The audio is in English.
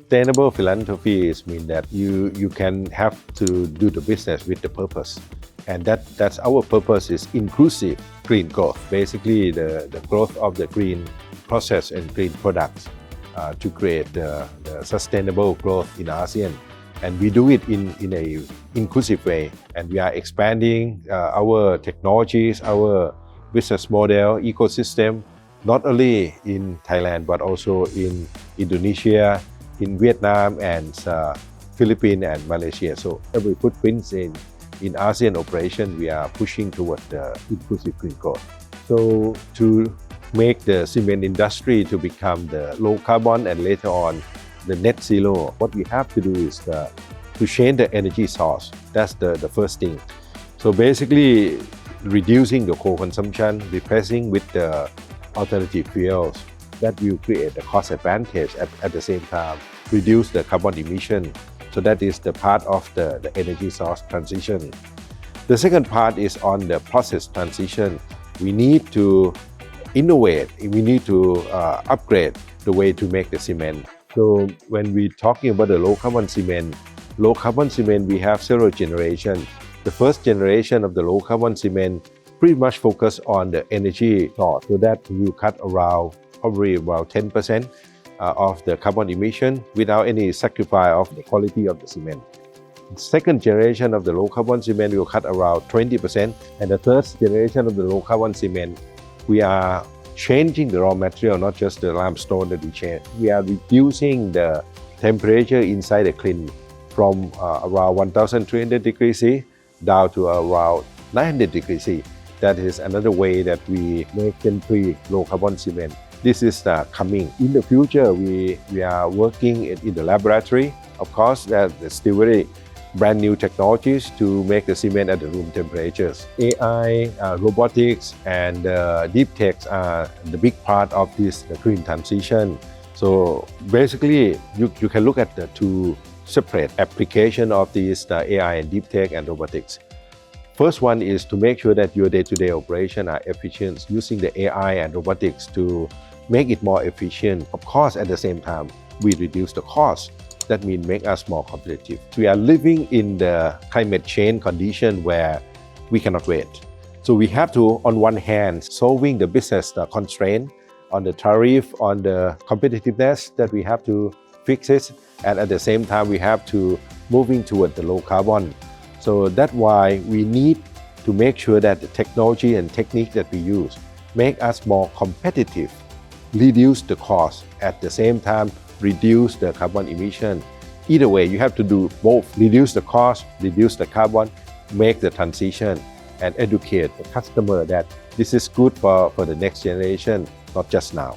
Sustainable philanthropy is mean that you can have to do the business with the purpose, and that's our purpose is inclusive green growth. Basically, the growth of the green process and green products to create the sustainable growth in ASEAN, and we do it in a inclusive way. And we are expanding our technologies, our business model ecosystem, not only in Thailand but also in Indonesia, in Vietnam and Philippines and Malaysia. So every footprint in ASEAN operation, we are pushing toward the inclusive green growth. So to make the cement industry to become the low carbon and later on the net zero, what we have to do is to change the energy source. That's the first thing. So basically reducing the coal consumption, replacing with the alternative fuels that will create the cost advantage at the same time, reduce the carbon emission. So that is the part of the energy source transition. The second part is on the process transition. We need to innovate, we need to upgrade the way to make the cement. So when we're talking about the low carbon cement, we have several generations. The first generation of the low carbon cement pretty much focus on the energy source, so that will cut probably about 10% of the carbon emission without any sacrifice of the quality of the cement. The second generation of the low carbon cement will cut around 20%, and the third generation of the low carbon cement, we are changing the raw material, not just the limestone that we change. We are reducing the temperature inside the kiln from around 1300 degrees C down to around 900 degrees C. That is another way that we make free low carbon cement. This is coming. In the future, we are working in the laboratory. Of course, there's still very brand new technologies to make the cement at the room temperatures. AI, robotics, and deep techs are the big part of this green transition. So basically, you can look at the two separate applications of these AI and deep tech and robotics. First one is to make sure that your day-to-day operation are efficient using the AI and robotics to make it more efficient. Of course, at the same time, we reduce the cost. That means make us more competitive. We are living in the climate change condition where we cannot wait. So we have to, on one hand, solving the business constraint on the tariff, on the competitiveness that we have to fix it. And at the same time, we have to moving toward the low carbon. So that's why we need to make sure that the technology and technique that we use make us more competitive, reduce the cost, at the same time reduce the carbon emission. Either way, you have to do both, reduce the cost, reduce the carbon, make the transition, and educate the customer that this is good for the next generation, not just now.